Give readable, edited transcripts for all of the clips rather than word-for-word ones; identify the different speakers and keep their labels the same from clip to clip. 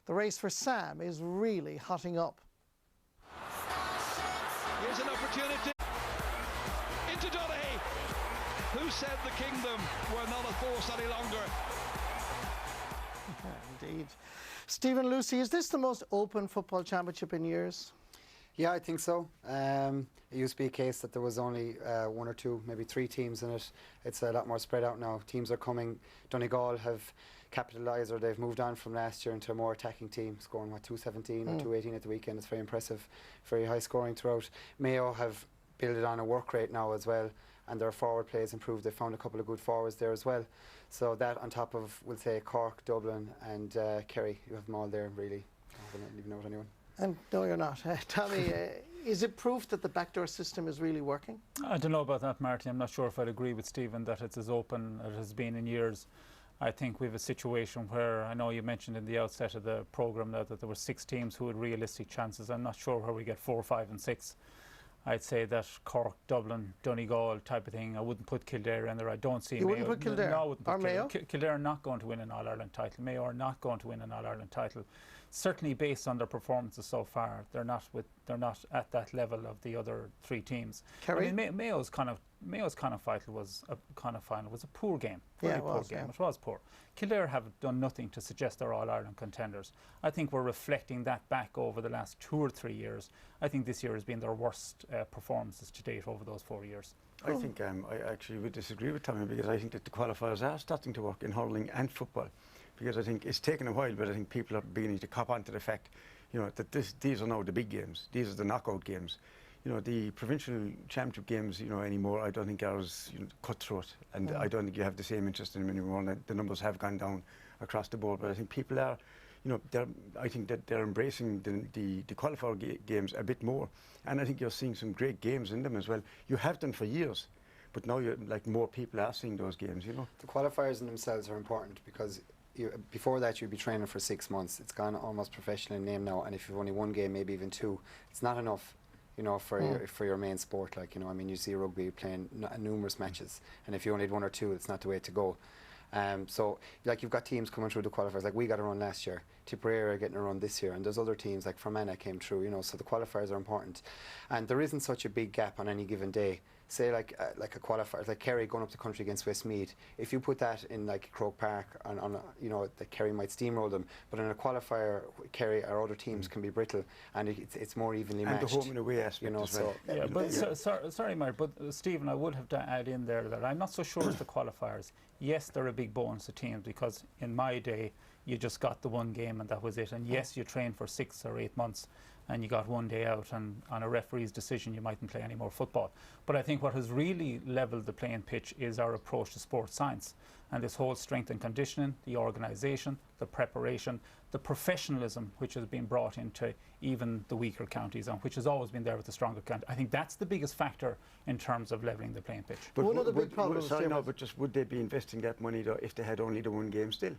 Speaker 1: The race for Sam is really hotting up.
Speaker 2: Here's an opportunity. Into Donaghy. Who said the kingdom were not a force any longer?
Speaker 1: Yeah, indeed. Stephen, Lucey, is this the most open football championship in years?
Speaker 3: Yeah, I think so. It used to be a case that there was only one or two, maybe three teams in it. It's a lot more spread out now. Teams are coming. Donegal have capitalised, or they've moved on from last year into a more attacking team, scoring, 217 or 218 at the weekend. It's very impressive, very high scoring throughout. Mayo have built it on a work rate now as well, and their forward play has improved. They found a couple of good forwards there as well. So that on top of, we'll say, Cork, Dublin and Kerry, you have them all there really. I haven't leaving out anyone.
Speaker 1: And no, you're not. Tommy, is it proof that the backdoor system is really working?
Speaker 4: I don't know about that, Marty. I'm not sure if I'd agree with Stephen that it's as open as it has been in years. I think we have a situation where, I know you mentioned in the outset of the programme now that there were 6 teams who had realistic chances. I'm not sure where we get 4, 5 and 6. I'd say that Cork, Dublin, Donegal type of thing. I wouldn't put Kildare in there. I don't see
Speaker 1: You
Speaker 4: Mayo.
Speaker 1: wouldn't put Kildare?
Speaker 4: No, I wouldn't put
Speaker 1: or
Speaker 4: Kildare.
Speaker 1: Mayo?
Speaker 4: Kildare are not going to win an All-Ireland title. Mayo are not going to win an All-Ireland title. Certainly based on their performances so far, they're not at that level of the other 3 teams.
Speaker 1: Kerry?
Speaker 4: I mean, Mayo's kind of final was a poor game.
Speaker 1: Yeah,
Speaker 4: Very poor game. It was poor. Kildare have done nothing to suggest they're All-Ireland contenders. I think we're reflecting that back over the last 2 or 3 years. I think this year has been their worst performances to date over those 4 years.
Speaker 5: I think I actually would disagree with Tommy, because I think that the qualifiers are starting to work in hurling and football, because I think it's taken a while, but I think people are beginning to cop on to the fact, that these are now the big games. These are the knockout games. The provincial championship games, anymore, I don't think are as cutthroat, and I don't think you have the same interest in them anymore. The numbers have gone down across the board, but I think people are, I think that they're embracing the qualifier games a bit more, and I think you're seeing some great games in them as well. You have done for years, but now more people are seeing those games.
Speaker 3: The qualifiers in themselves are important, because before that you'd be training for 6 months. It's gone almost professional in name now, and if you've only one game, maybe even 2, it's not enough. For your main sport, you see rugby playing numerous matches, and if you only had 1 or 2, it's not the way to go. So you've got teams coming through the qualifiers, like we got a run last year, Tipperary are getting a run this year, and there's other teams like Fermanagh came through, so the qualifiers are important, and there isn't such a big gap on any given day. Say like a qualifier, like Kerry going up the country against Westmeath, if you put that in like Croke Park, that Kerry might steamroll them, but in a qualifier, Kerry or other teams can be brittle, and it's more evenly matched.
Speaker 5: And the home and away aspect as well.
Speaker 4: Yeah, but sorry, Mark, but Stephen, I would have to add in there that I'm not so sure as the qualifiers. Yes, they're a big bonus to teams, because in my day, you just got the one game and that was it. And yes, you trained for 6 or 8 months and you got one day out, and on a referee's decision you mightn't play any more football. But I think what has really levelled the playing pitch is our approach to sports science, and this whole strength and conditioning, the organisation, the preparation, the professionalism which has been brought into even the weaker counties, and which has always been there with the stronger counties. I think that's the biggest factor in terms of levelling the playing pitch.
Speaker 5: But
Speaker 1: one of the big problems,
Speaker 5: but just would they be investing that money though if they had only the one game still?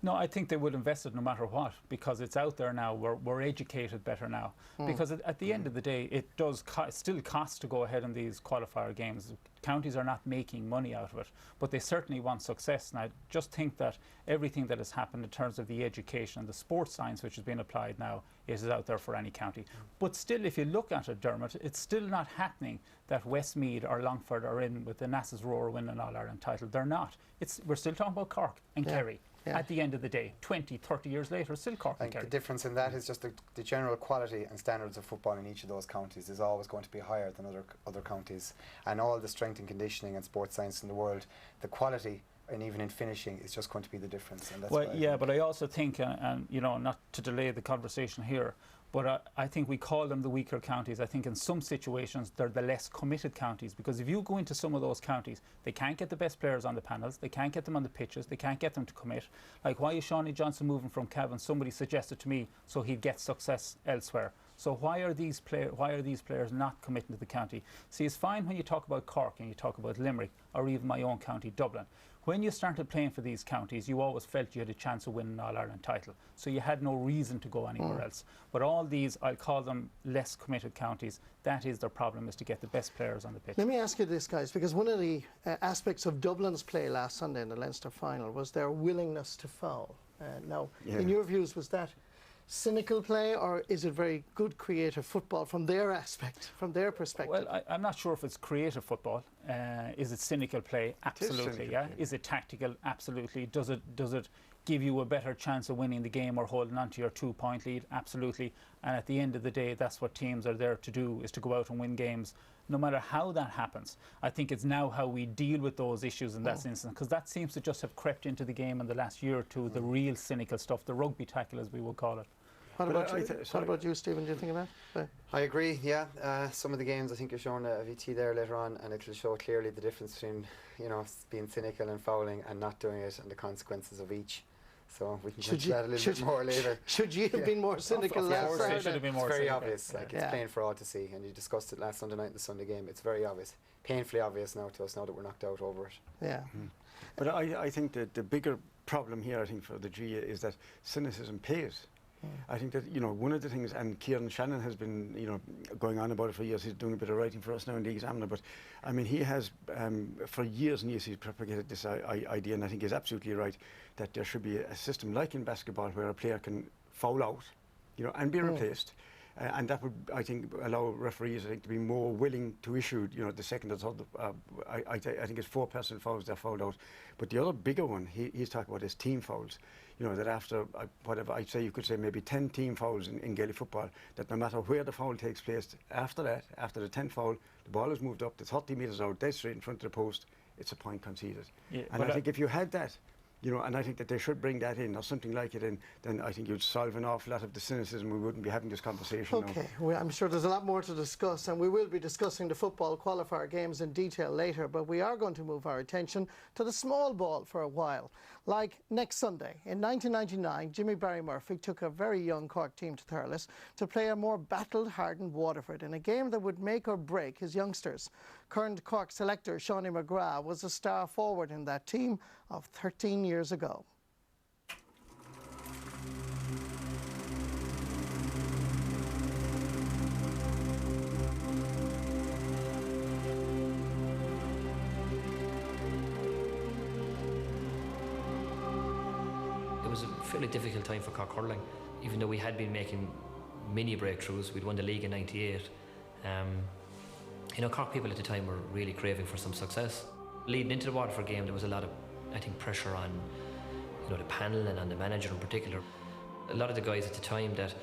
Speaker 4: No, I think they would invest it no matter what, because it's out there now. We're educated better now. Because at the end of the day, it does still cost to go ahead in these qualifier games. Counties are not making money out of it, but they certainly want success. And I just think that everything that has happened in terms of the education and the sports science which has been applied now is out there for any county. But still, if you look at it, Dermot, it's still not happening that Westmeath or Longford are in with the Nass's Roar winning an All-Ireland title. They're not. We're still talking about Cork and Kerry. Yeah. At the end of the day, 20, 30 years later, still Cork and Kerry.
Speaker 3: The difference in that is just the general quality and standards of football in each of those counties is always going to be higher than other counties. And all the strength and conditioning and sports science in the world, the quality, and even in finishing, is just going to be the difference. And that's
Speaker 4: but I also think, and not to delay the conversation here, but I think we call them the weaker counties. I think in some situations they're the less committed counties, because if you go into some of those counties, they can't get the best players on the panels, they can't get them on the pitches, they can't get them to commit. Like, why is Shawnee Johnson moving from Cavan? Somebody suggested to me so he'd get success elsewhere. So why are these players not committing to the county? See, it's fine when you talk about Cork and you talk about Limerick, or even my own county, Dublin. When you started playing for these counties, you always felt you had a chance of winning an All-Ireland title. So you had no reason to go anywhere else. But all these, I'll call them less committed counties, that is their problem, is to get the best players on the pitch.
Speaker 1: Let me ask you this, guys, because one of the aspects of Dublin's play last Sunday in the Leinster final was their willingness to foul. In your views, was that cynical play, or is it very good creative football from their aspect, from their perspective?
Speaker 4: Well, I'm not sure if it's creative football. Is it cynical play? Absolutely,
Speaker 5: cynical
Speaker 4: yeah.
Speaker 5: play.
Speaker 4: Is it tactical? Absolutely. Does it give you a better chance of winning the game or holding on to your 2-point lead? Absolutely. And at the end of the day, that's what teams are there to do, is to go out and win games, no matter how that happens. I think it's now how we deal with those issues in that instance, because that seems to just have crept into the game in the last year or two, the real cynical stuff, the rugby tackle, as we would call it.
Speaker 1: What about you, Stephen? Do you think of that?
Speaker 3: I agree, yeah. Some of the games, I think you're showing a VT there later on, and it'll show clearly the difference between, being cynical and fouling and not doing it, and the consequences of each. So we can get to that a little bit more later.
Speaker 1: Should you have been more cynical last
Speaker 4: Saturday? Should have been more
Speaker 3: It's very
Speaker 4: cynical.
Speaker 3: obvious. It's plain for all to see, and you discussed it last Sunday night in the Sunday game. It's very obvious, painfully obvious now to us, now that we're knocked out over it.
Speaker 1: Yeah.
Speaker 5: But I think that the bigger problem here, I think, for the GA is that cynicism pays. I think that, one of the things, and Kieran Shannon has been, going on about it for years. He's doing a bit of writing for us now in the Examiner. But, I mean, he has, for years and years, he's propagated this idea, and I think he's absolutely right, that there should be a system like in basketball where a player can foul out, and be replaced. And that would, I think, allow referees, I think, to be more willing to issue, the second or third. I think it's 4 personal fouls that are fouled out. But the other bigger one he's talking about is team fouls. That after, whatever, I'd say you could say maybe 10 team fouls in Gaelic football, that no matter where the foul takes place, after that, after the 10th foul, the ball is moved up to 30 metres out, dead straight in front of the post, it's a point conceded. Yeah, and I think if you had that, and I think that they should bring that in, or something like it in, then I think you'd solve an awful lot of the cynicism. We wouldn't be having this conversation now.
Speaker 1: Okay, well, I'm sure there's a lot more to discuss, and we will be discussing the football qualifier games in detail later, but we are going to move our attention to the small ball for a while. Like next Sunday, in 1999, Jimmy Barry Murphy took a very young Cork team to Thurles to play a more battle-hardened Waterford in a game that would make or break his youngsters. Current Cork selector Seanie McGrath was a star forward in that team of 13 years ago.
Speaker 6: It was a fairly difficult time for Cork hurling, even though we had been making mini breakthroughs. We'd won the league in '98. Cork people at the time were really craving for some success. Leading into the Waterford game, there was a lot of, I think, pressure on, the panel and on the manager in particular. A lot of the guys at the time that,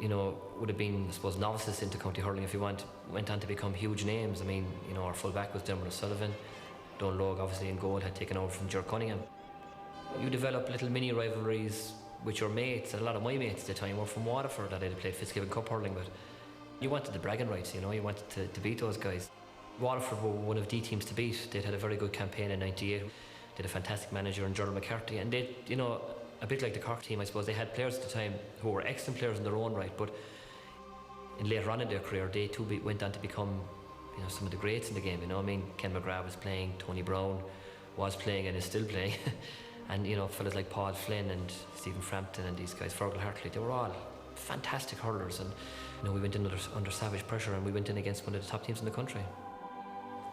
Speaker 6: would have been, I suppose, novices into county hurling, if you want, went on to become huge names. I mean, our full-back was Dermot O'Sullivan. Don Logue, obviously, in goal, had taken over from Ger Cunningham. You develop little mini rivalries with your mates, and a lot of my mates at the time were from Waterford that I'd played Fitzgibbon Cup hurling with. You wanted the bragging rights, you wanted to beat those guys. Waterford were one of the teams to beat. They'd had a very good campaign in '98. They had a fantastic manager in Gerald McCarthy, and they, a bit like the Cork team, I suppose, they had players at the time who were excellent players in their own right, but later on in their career, they too went on to become, some of the greats in the game. Ken McGrath was playing, Tony Brown was playing and is still playing. And fellas like Paul Flynn and Stephen Frampton and these guys, Fergal Hartley, they were all fantastic hurlers. And we went in under savage pressure, and we went in against one of the top teams in the country.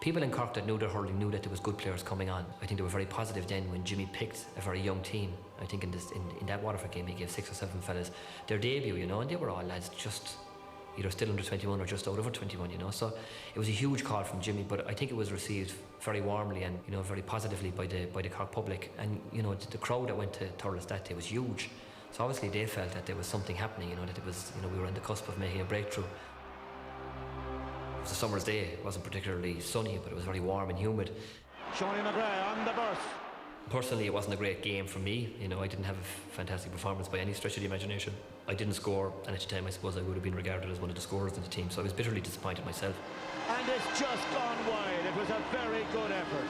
Speaker 6: People in Cork that knew their hurling knew that there was good players coming on. I think they were very positive then when Jimmy picked a very young team. I think in that Waterford game he gave 6 or 7 fellas their debut, and they were all lads just either still under 21 or just out over 21, So it was a huge call from Jimmy, but I think it was received very warmly and very positively by the Cork public. And the crowd that went to Thurles that day was huge. So obviously they felt that there was something happening, that it was, we were on the cusp of making a breakthrough. It was a summer's day. It wasn't particularly sunny, but it was very warm and humid.
Speaker 2: Seanie McGrath on the burst.
Speaker 6: Personally, it wasn't a great game for me. I didn't have a fantastic performance by any stretch of the imagination. I didn't score, and at the time I suppose I would have been regarded as one of the scorers in the team, so I was bitterly disappointed myself.
Speaker 2: And it's just gone wide. It was a very good effort.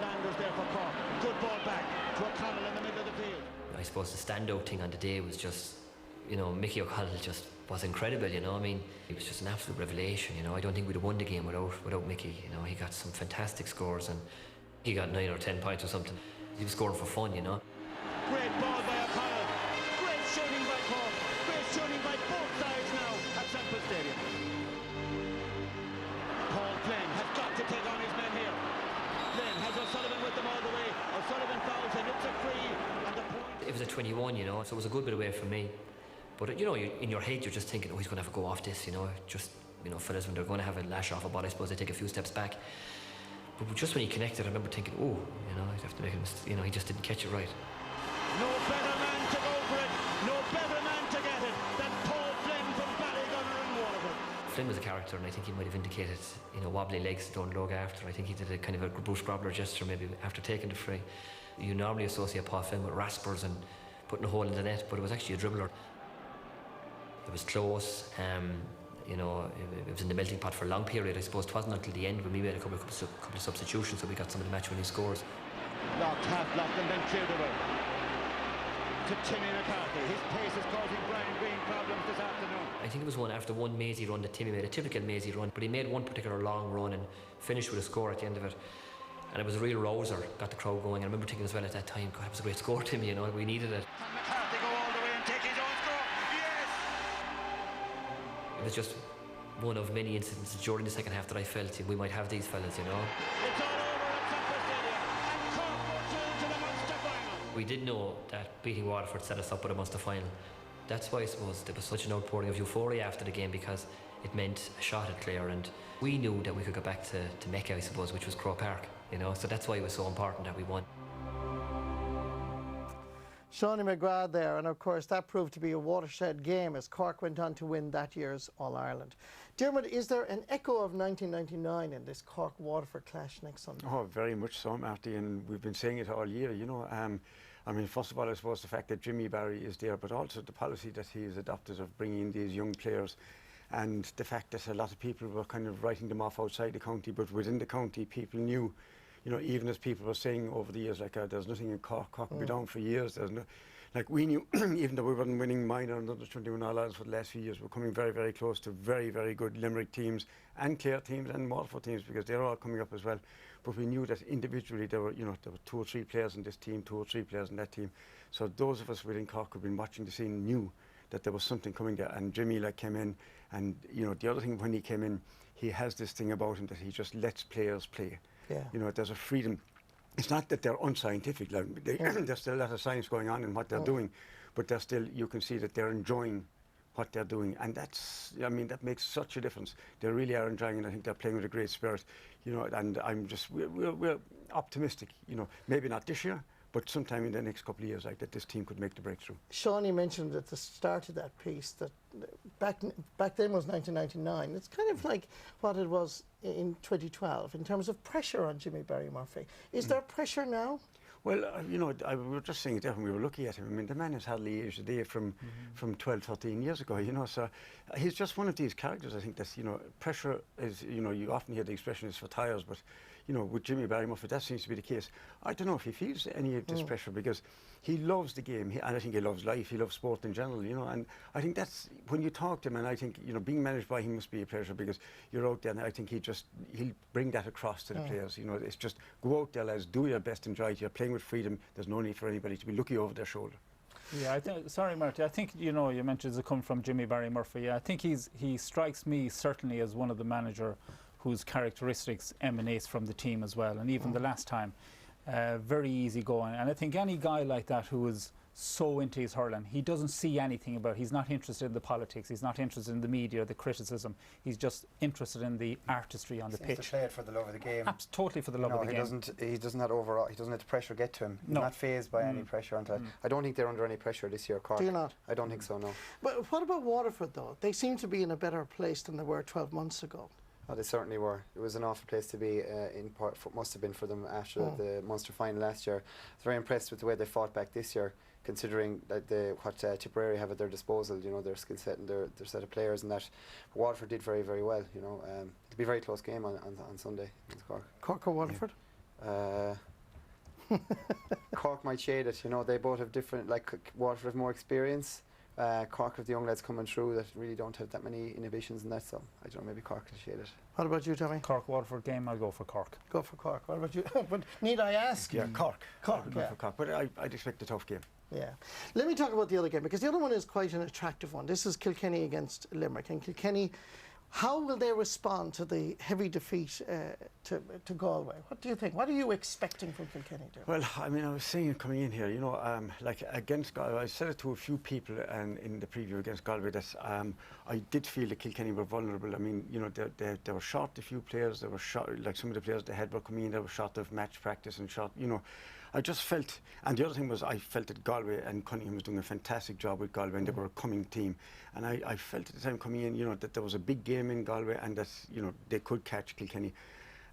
Speaker 2: Landers there for Cork. Good ball back to O'Connell in the middle of the field.
Speaker 6: I suppose the standout thing on the day was just, Mickey O'Connell just was incredible, It was just an absolute revelation, I don't think we'd have won the game without Mickey, He got some fantastic scores, and he got 9 or 10 points or something. He was scoring for fun,
Speaker 2: Great ball by O'Connell. Great shooting by Cork. Great shooting by both sides now at Semple Stadium. Paul Flynn has got to take on his men here. Flynn has O'Sullivan with them all the way. O'Sullivan fouls and it's a free, and the point.
Speaker 6: It was a 21, so it was a good bit away from me. But you know, in your head, you're just thinking, oh, he's going to have a go off this, you know. Just, you know, fellas, when they're going to have a lash off a ball, I suppose they take a few steps back. But just when he connected, I remember thinking, oh, you know, I'd have to make him, you know, he just didn't catch it right.
Speaker 2: No better man to go for it, no better man to get it than Paul Flynn from Ballygunner and Waterford.
Speaker 6: Flynn was a character, and I think he might have indicated, you know, wobbly legs don't look after. I think he did a kind of a Bruce Grobbler gesture maybe after taking the free. You normally associate Paul Flynn with raspers and putting a hole in the net, but it was actually a dribbler. It was close. You know, it was in the melting pot for a long period. I suppose it wasn't until the end when we made a couple of substitutions that we got some of the match-winning scores.
Speaker 2: Locked, half blocked, and then cleared away. To Timmy McCarthy. His pace is causing Brian Green problems this afternoon.
Speaker 6: I think it was after one mazy run that Timmy made, a typical mazy run, but he made one particular long run and finished with a score at the end of it. And it was a real rouser, got the crowd going. I remember thinking as well at that time, God, it was a great score, Timmy, you know, we needed it.
Speaker 2: Can McCarthy go all the way and take his own score? Yes!
Speaker 6: It was just one of many incidents during the second half that I felt we might have these fellas, you know.
Speaker 2: It's all over at Semper Stadium, and Cork go through to the Munster final.
Speaker 6: We did know that beating Waterford set us up with a Munster final. That's why I suppose there was such an outpouring of euphoria after the game, because it meant a shot at Clare, and we knew that we could go back to Mecca, I suppose, which was Croke Park, you know, so that's why it was so important that we won.
Speaker 1: Seanie McGrath there, and of course that proved to be a watershed game as Cork went on to win that year's All-Ireland. Dermot, is there an echo of 1999 in this Cork-Waterford clash next Sunday?
Speaker 5: Oh, very much so, Marty, and we've been saying it all year, you know. I mean, first of all, I suppose the fact that Jimmy Barry is there, but also the policy that he has adopted of bringing in these young players, and the fact that a lot of people were kind of writing them off outside the county, but within the county people knew, you know, even as people were saying over the years, like, there's nothing in Cork, Cork will be down for years, there's no, like, we knew, even though we weren't winning minor and under 21 All-Irelands for the last few years, we're coming very, very close to very, very good Limerick teams and Clare teams and Waterford teams, because they're all coming up as well. But we knew that individually there were, you know, there were 2 or 3 players in this team, 2 or 3 players in that team. So those of us within Cork who've been watching the scene knew that there was something coming there. And Jimmy, like, came in, and, you know, the other thing when he came in, he has this thing about him that he just lets players play.
Speaker 1: Yeah.
Speaker 5: You know, there's a freedom. It's not that they're unscientific, like, there's still a lot of science going on in what they're doing, but they're still, you can see that they're enjoying what they're doing, and that's, I mean, that makes such a difference. They really are enjoying it. I think they're playing with a great spirit, you know, and I'm just, we're optimistic, you know, maybe not this year, but sometime in the next couple of years, like, that this team could make the breakthrough.
Speaker 1: Seanie mentioned at the start of that piece that back then was 1999. It's kind of like what it was in 2012 in terms of pressure on Jimmy Barry Murphy. Is there pressure now?
Speaker 5: Well, you know, we were just saying it there when we were looking at him. I mean, the man has hardly aged a day from 12, 13 years ago, you know, so he's just one of these characters, I think, that's, you know, pressure is, you know, you often hear the expression is for tires, but, you know, with Jimmy Barry Murphy, that seems to be the case. I don't know if he feels any of this pressure, because he loves the game, and I think he loves life, he loves sport in general, you know, and I think that's, when you talk to him, and I think, you know, being managed by him must be a pleasure, because you're out there, and I think he'll bring that across to the players, you know, it's just, go out there, lads, do your best, enjoy it, you're playing with freedom, there's no need for anybody to be looking over their shoulder.
Speaker 4: Yeah, I think, sorry, Marty, I think, you know, you mentioned it come from Jimmy Barry Murphy. Yeah, I think he strikes me certainly as one of the manager whose characteristics emanates from the team as well, and even the last time, very easy going. And I think any guy like that who is so into his hurling, he doesn't see anything about, he's not interested in the politics, he's not interested in the media, the criticism, he's just interested in the artistry on the pitch.
Speaker 3: To play it for the love of the game.
Speaker 4: Totally for the love of the game.
Speaker 3: He doesn't let the pressure get to him. He's not fazed by any pressure. I don't think they're under any pressure this year, Cork.
Speaker 1: Do you not?
Speaker 3: I don't think so, no.
Speaker 1: But what about Waterford, though? They seem to be in a better place than they were 12 months ago.
Speaker 3: Oh, they certainly were. It was an awful place to be, in part, must have been for them after the Munster final last year. I was very impressed with the way they fought back this year, considering that what Tipperary have at their disposal, you know, their skill set and their set of players, and that Waterford did very, very well, you know. It'll be a very close game on Sunday against Cork.
Speaker 1: Cork or Waterford?
Speaker 3: Cork might shade it, you know, they both have different, like, Waterford have more experience. Cork have the young lads coming through that really don't have that many inhibitions and that, so I don't know, maybe Cork will shade it.
Speaker 1: What about you, Tommy?
Speaker 4: Cork-Waterford game, I'll go for Cork.
Speaker 1: Go for Cork. What about you? But need I ask?
Speaker 5: Yeah, Cork.
Speaker 1: Cork,
Speaker 5: I'd go for Cork, but I'd expect a tough game.
Speaker 1: Yeah. Let me talk about the other game, because the other one is quite an attractive one. This is Kilkenny against Limerick, and Kilkenny How will they respond to the heavy defeat to Galway? What do you think? What are you expecting from Kilkenny?
Speaker 5: Well, I mean, I was saying coming in here, you know, like against Galway, I said it to a few people and in the preview against Galway that I did feel that Kilkenny were vulnerable. I mean, you know, they were short a few players. They were short, like some of the players they had were coming in, they were short of match practice and short, you know. I just felt, and the other thing was I felt that Galway and Cunningham was doing a fantastic job with Galway and they were a coming team. And I felt at the time coming in, you know, that there was a big game in Galway and that, you know, they could catch Kilkenny.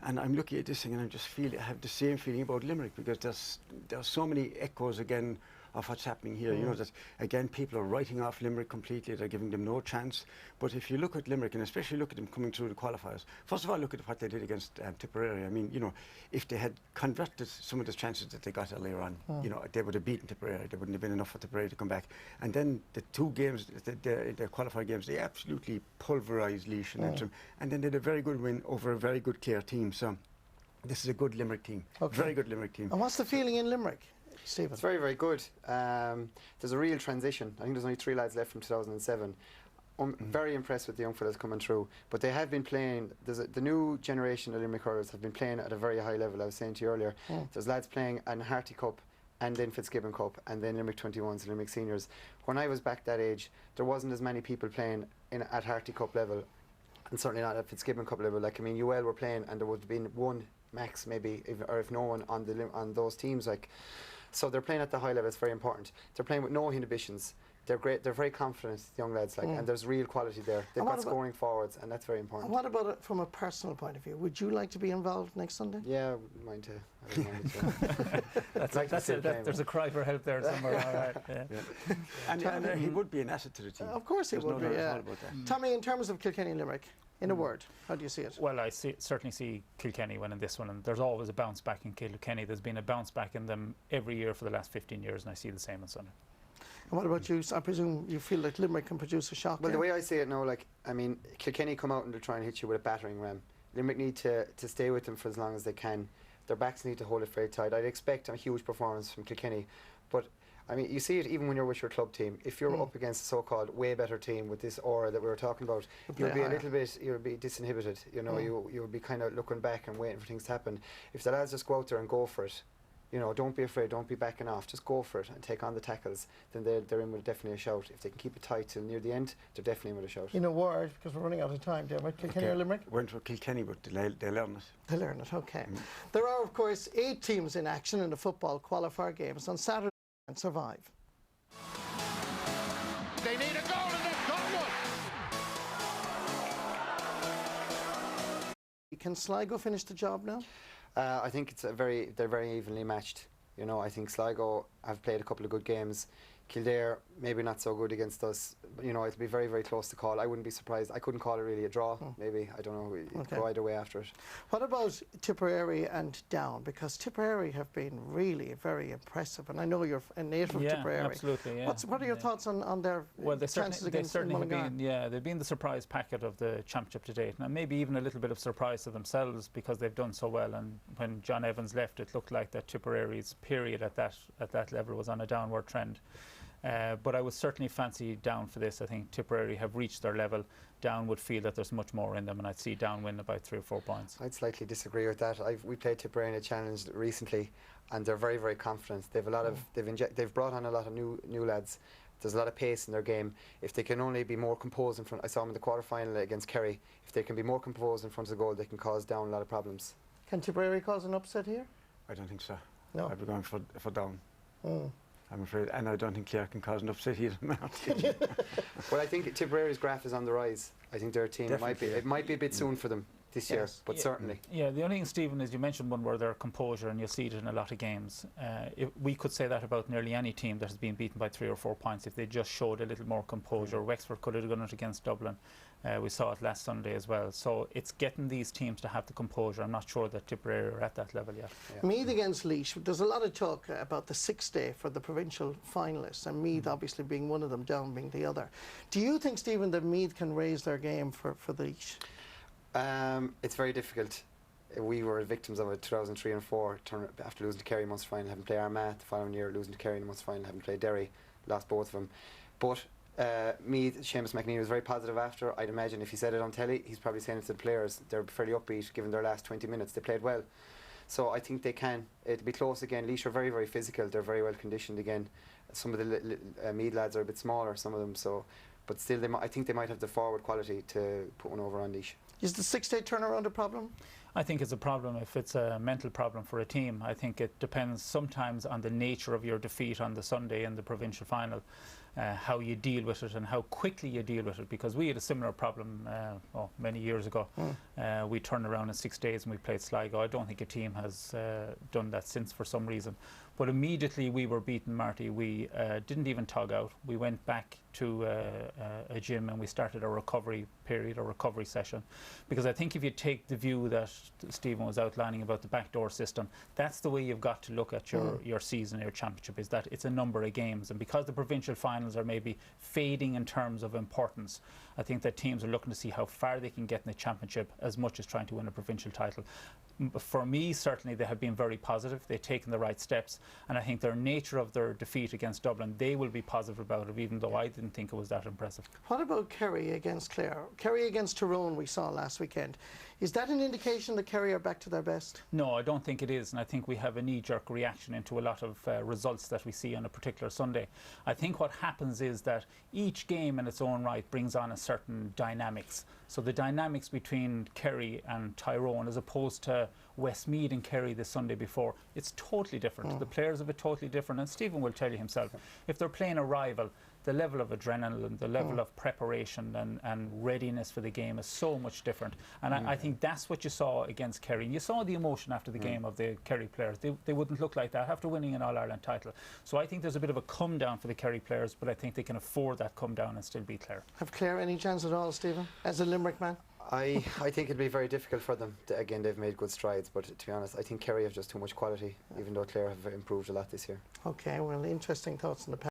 Speaker 5: And I'm looking at this thing and I have the same feeling about Limerick because there's so many echoes again of what's happening here. You know, that again people are writing off Limerick completely, they're giving them no chance. But if you look at Limerick and especially look at them coming through the qualifiers, first of all look at what they did against Tipperary. I mean, you know, if they had converted some of the chances that they got earlier on, you know, they would have beaten Tipperary. There wouldn't have been enough for Tipperary to come back. And then the two games, the qualifier games, they absolutely pulverised Laois and Antrim, and then they had a very good win over a very good Clare team. So this is a good Limerick team, very good Limerick team.
Speaker 1: And what's the feeling in Limerick, Stephen?
Speaker 3: It's very, very good. There's a real transition. I think there's only 3 lads left from 2007. I'm very impressed with the young fellas coming through, but they have been playing. The new generation of Limerick hurlers have been playing at a very high level. I was saying to you earlier, there's lads playing in Harty Cup and then Fitzgibbon Cup and then Limerick 21s and Limerick Seniors. When I was back that age, there wasn't as many people playing at Harty Cup level and certainly not at Fitzgibbon Cup level. Like, I mean, UL were playing and there would have been one max maybe, if no one on those teams. Like, so they're playing at the high level. It's very important. They're playing with no inhibitions. They're great. They're very confident, young lads. Like, and there's real quality there. They've got scoring forwards, and that's very important.
Speaker 1: And what about it from a personal point of view? Would you like to be involved next Sunday?
Speaker 3: Yeah, I wouldn't mind to. I wouldn't mind to.
Speaker 4: There's a cry for help there somewhere. All right. Yeah.
Speaker 5: And he would be an asset to the team.
Speaker 1: Of course he would be. Yeah. Tommy, in terms of Kilkenny and Limerick, in a word, how do you see it?
Speaker 4: Well, I certainly see Kilkenny winning this one, and there's always a bounce back in Kilkenny. There's been a bounce back in them every year for the last 15 years, and I see the same on Sunday.
Speaker 1: And what about you? I presume you feel like Limerick can produce a shock.
Speaker 3: Well, the way I see it now, like, I mean, Kilkenny come out and they're trying to hit you with a battering ram. Limerick need to stay with them for as long as they can. Their backs need to hold it very tight. I'd expect a huge performance from Kilkenny, but I mean, you see it even when you're with your club team. If you're up against a so-called way better team with this aura that we were talking about, you'll be a little bit, you'll be disinhibited. You know, you'll be kind of looking back and waiting for things to happen. If the lads just go out there and go for it, you know, don't be afraid, don't be backing off, just go for it and take on the tackles, then they're in with definitely a shout. If they can keep it tight till near the end, they're definitely in with a shout.
Speaker 1: In a word, because we're running out of time, Dermot, Kilkenny or Limerick?
Speaker 5: Went for Kilkenny, but they learn it.
Speaker 1: They learn it, okay. There are, of course, 8 teams in action in the football qualifier games on Saturday and survive.
Speaker 2: They need a goal and they've got one.
Speaker 1: Can Sligo finish the job now?
Speaker 3: I think they're very evenly matched. You know, I think Sligo have played a couple of good games. Kildare maybe not so good against us. You know, it'll be very, very close to call. I wouldn't be surprised. I couldn't call it really a draw. Maybe, I don't know. It'd go either way after it.
Speaker 1: What about Tipperary and Down? Because Tipperary have been really very impressive, and I know you're a native of Tipperary.
Speaker 4: Absolutely. Yeah.
Speaker 1: What are your thoughts on their chances against Mullingar?
Speaker 4: They've been the surprise packet of the championship to date, and maybe even a little bit of surprise to themselves because they've done so well. And when John Evans left, it looked like that Tipperary's period at that level was on a downward trend. But I would certainly fancy Down for this. I think Tipperary have reached their level. Down would feel that there's much more in them, and I'd see Down win about 3 or 4 points.
Speaker 3: I'd slightly disagree with that. We played Tipperary in a challenge recently, and they're very, very confident. They've a lot of they've brought on a lot of new lads. There's a lot of pace in their game. If they can only be more composed in front, I saw them in the quarter-final against Kerry. If they can be more composed in front of the goal, they can cause Down a lot of problems.
Speaker 1: Can Tipperary cause an upset here?
Speaker 5: I don't think so.
Speaker 1: No.
Speaker 5: I'd be going for Down. I'm afraid, and I don't think Clare can cause an upset either.
Speaker 3: Well, I think Tipperary's graph is on the rise. I think their team it might be a bit soon for them this year, but certainly.
Speaker 4: Yeah, the only thing, Stephen, is you mentioned one word there, composure, and you'll see it in a lot of games. We could say that about nearly any team that has been beaten by 3 or 4 points if they just showed a little more composure. Wexford could have done it against Dublin. We saw it last Sunday as well. So it's getting these teams to have the composure. I'm not sure that Tipperary are at that level yet.
Speaker 1: Meath against Laois. There's a lot of talk about the 6th day for the provincial finalists, and Meath obviously being one of them, Down being the other. Do you think, Stephen, that Meath can raise their game for the Laois?
Speaker 3: It's very difficult. We were victims of it 2003 and 4 after losing to Kerry in Munster final, having played Armagh the following year, losing to Kerry in the Munster final, having played Derry, lost both of them. But Seamus McNeil was very positive after. I'd imagine if he said it on telly, he's probably saying it to the players. They're fairly upbeat given their last 20 minutes. They played well. So I think they can. It'll be close again. Laois are very, very physical. They're very well conditioned again. Some of the Meath lads are a bit smaller, some of them. So, but still, I think they might have the forward quality to put one over on Laois.
Speaker 1: Is the 6-day turnaround a problem?
Speaker 4: I think it's a problem if it's a mental problem for a team. I think it depends sometimes on the nature of your defeat on the Sunday in the provincial final, how you deal with it and how quickly you deal with it, because we had a similar problem many years ago. We turned around in 6 days and we played Sligo. I don't think a team has done that since for some reason. But immediately we were beaten, Marty. We didn't even tug out. We went back to a gym and we started a recovery period, a recovery session. Because I think if you take the view that Stephen was outlining about the backdoor system, that's the way you've got to look at your season, your championship, is that it's a number of games. And because the provincial finals are maybe fading in terms of importance, I think that teams are looking to see how far they can get in the championship as much as trying to win a provincial title. For me, certainly they have been very positive. They've taken the right steps, and I think their nature of their defeat against Dublin, they will be positive about it, even though I didn't think it was that impressive.
Speaker 1: What about Kerry against Clare? Kerry against Tyrone we saw last weekend. Is that an indication that Kerry are back to their best?
Speaker 4: No, I don't think it is, and I think we have a knee-jerk reaction into a lot of results that we see on a particular Sunday. I think what happens is that each game in its own right brings on a certain dynamics. So the dynamics between Kerry and Tyrone, as opposed to Westmeath and Kerry the Sunday before, it's totally different. The players have it totally different, and Stephen will tell you himself, if they're playing a rival, the level of adrenaline, the level of preparation and readiness for the game is so much different. And I think that's what you saw against Kerry. And you saw the emotion after the game of the Kerry players. They wouldn't look like that after winning an All-Ireland title. So I think there's a bit of a come down for the Kerry players, but I think they can afford that come down and still beat Clare.
Speaker 1: Have Clare any chance at all, Stephen, as a Limerick man?
Speaker 3: I think it'd be very difficult for them. Again, they've made good strides, but to be honest, I think Kerry have just too much quality, even though Clare have improved a lot this year.
Speaker 1: Okay, well, interesting thoughts on the